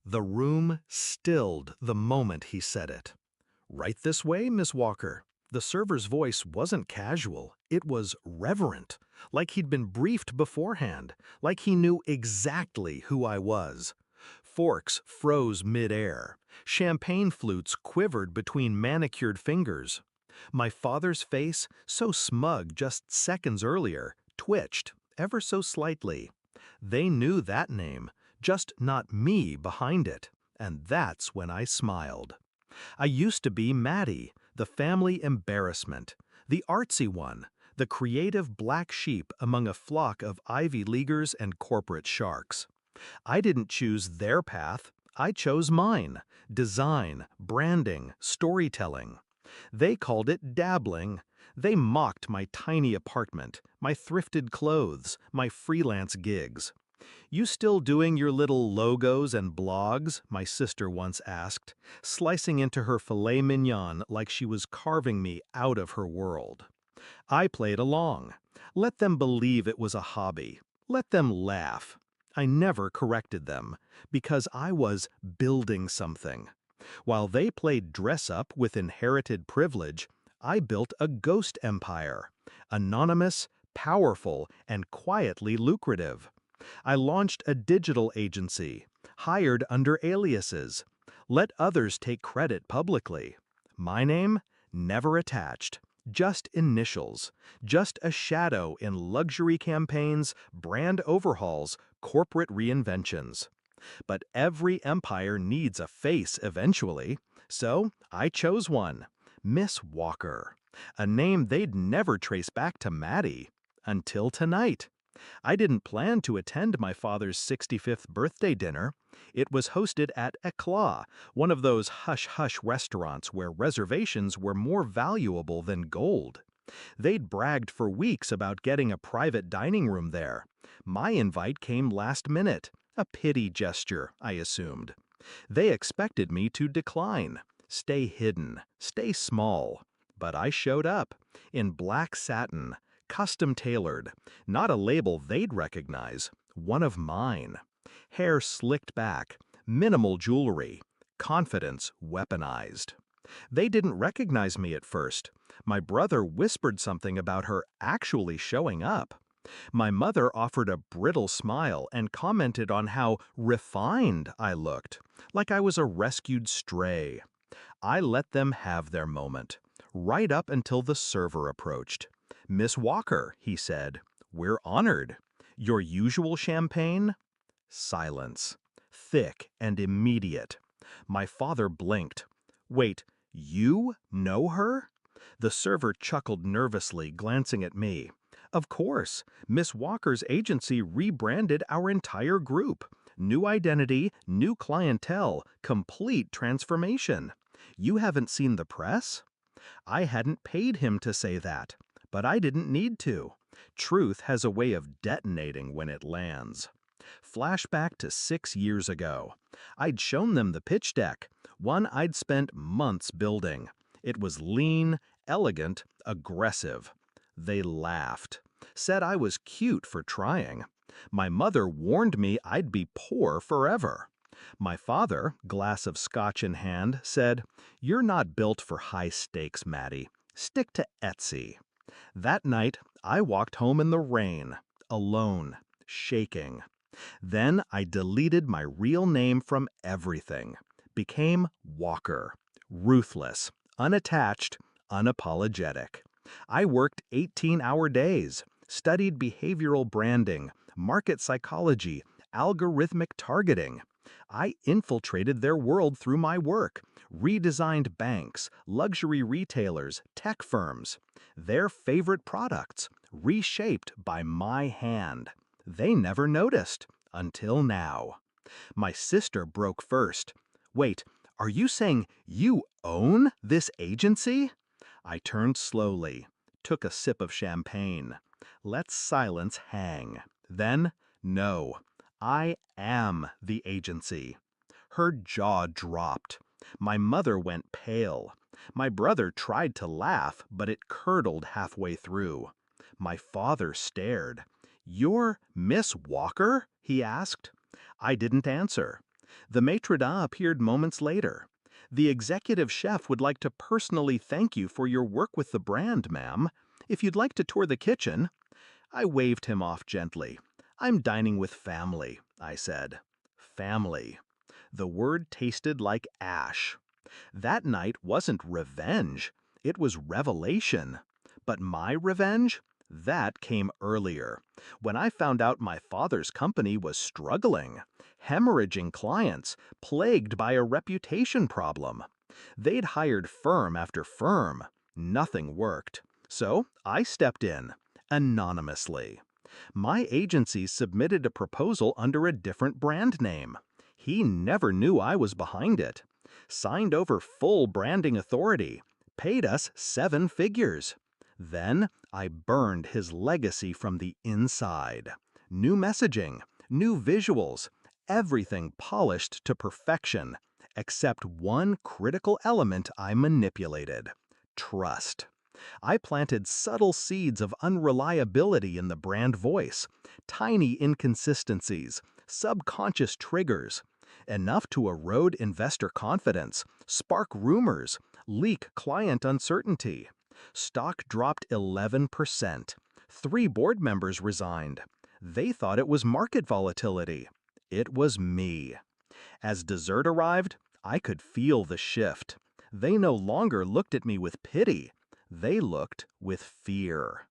The room stilled the moment he said it. "Right this way, Miss Walker." The server's voice wasn't casual, it was reverent, like he'd been briefed beforehand, like he knew exactly who I was. Forks froze mid-air. Champagne flutes quivered between manicured fingers. My father's face, so smug just seconds earlier, twitched, ever so slightly. They knew that name, just not me behind it, and that's when I smiled. I used to be Maddie, the family embarrassment, the artsy one, the creative black sheep among a flock of Ivy Leaguers and corporate sharks. I didn't choose their path, I chose mine: design, branding, storytelling. They called it dabbling. They mocked my tiny apartment, my thrifted clothes, my freelance gigs. "You still doing your little logos and blogs?" my sister once asked, slicing into her filet mignon like she was carving me out of her world. I played along. Let them believe it was a hobby. Let them laugh. I never corrected them, because I was building something. While they played dress-up with inherited privilege, I built a ghost empire, anonymous, powerful, and quietly lucrative. I launched a digital agency, hired under aliases, let others take credit publicly. My name? Never attached. Just initials, just a shadow in luxury campaigns, brand overhauls, corporate reinventions. But every empire needs a face eventually, so I chose one: Miss Walker, a name they'd never trace back to Maddie. Until tonight. I didn't plan to attend my father's 65th birthday dinner. It was hosted at Eclat, one of those hush-hush restaurants where reservations were more valuable than gold. They'd bragged for weeks about getting a private dining room there. My invite came last minute, a pity gesture, I assumed. They expected me to decline, stay hidden, stay small. But I showed up, in black satin, custom-tailored, not a label they'd recognize, one of mine. Hair slicked back, minimal jewelry, confidence weaponized. They didn't recognize me at first. My brother whispered something about her actually showing up. My mother offered a brittle smile and commented on how refined I looked, like I was a rescued stray. I let them have their moment, right up until the server approached. "Miss Walker," he said, "we're honored. Your usual champagne?" Silence. Thick and immediate. My father blinked. "Wait, you know her?" The server chuckled nervously, glancing at me. "Of course, Miss Walker's agency rebranded our entire group. New identity, new clientele, complete transformation. You haven't seen the press?" I hadn't paid him to say that, but I didn't need to. Truth has a way of detonating when it lands. Flashback to 6 years ago. I'd shown them the pitch deck, one I'd spent months building. It was lean, elegant, aggressive. They laughed, said I was cute for trying. My mother warned me I'd be poor forever. My father, glass of scotch in hand, said, "You're not built for high stakes, Maddie. Stick to Etsy." That night, I walked home in the rain, alone, shaking. Then I deleted my real name from everything, became Walker, ruthless, unattached, unapologetic. I worked 18-hour days, studied behavioral branding, market psychology, algorithmic targeting. I infiltrated their world through my work, redesigned banks, luxury retailers, tech firms. Their favorite products, reshaped by my hand. They never noticed, until now. My sister broke first. "Wait, are you saying you own this agency?" I turned slowly, took a sip of champagne. Let silence hang. Then, "No, I am the agency." Her jaw dropped. My mother went pale. My brother tried to laugh, but it curdled halfway through. My father stared. "You're Miss Walker?" he asked. I didn't answer. The maitre d' appeared moments later. The executive chef would like to personally thank you for your work with the brand, ma'am. If you'd like to tour the kitchen. I waved him off gently. I'm dining with family, I said. Family. The word tasted like ash. That night wasn't revenge, it was revelation. But my revenge? That came earlier, when I found out my father's company was struggling, hemorrhaging clients, plagued by a reputation problem. They'd hired firm after firm. Nothing worked. So I stepped in, anonymously. My agency submitted a proposal under a different brand name. He never knew I was behind it. Signed over full branding authority. Paid us 7 figures. Then I burned his legacy from the inside. New messaging, new visuals, everything polished to perfection, except one critical element I manipulated: trust. I planted subtle seeds of unreliability in the brand voice, tiny inconsistencies, subconscious triggers, enough to erode investor confidence, spark rumors, leak client uncertainty. Stock dropped 11%. 3 board members resigned. They thought it was market volatility. It was me. As dessert arrived, I could feel the shift. They no longer looked at me with pity. They looked with fear.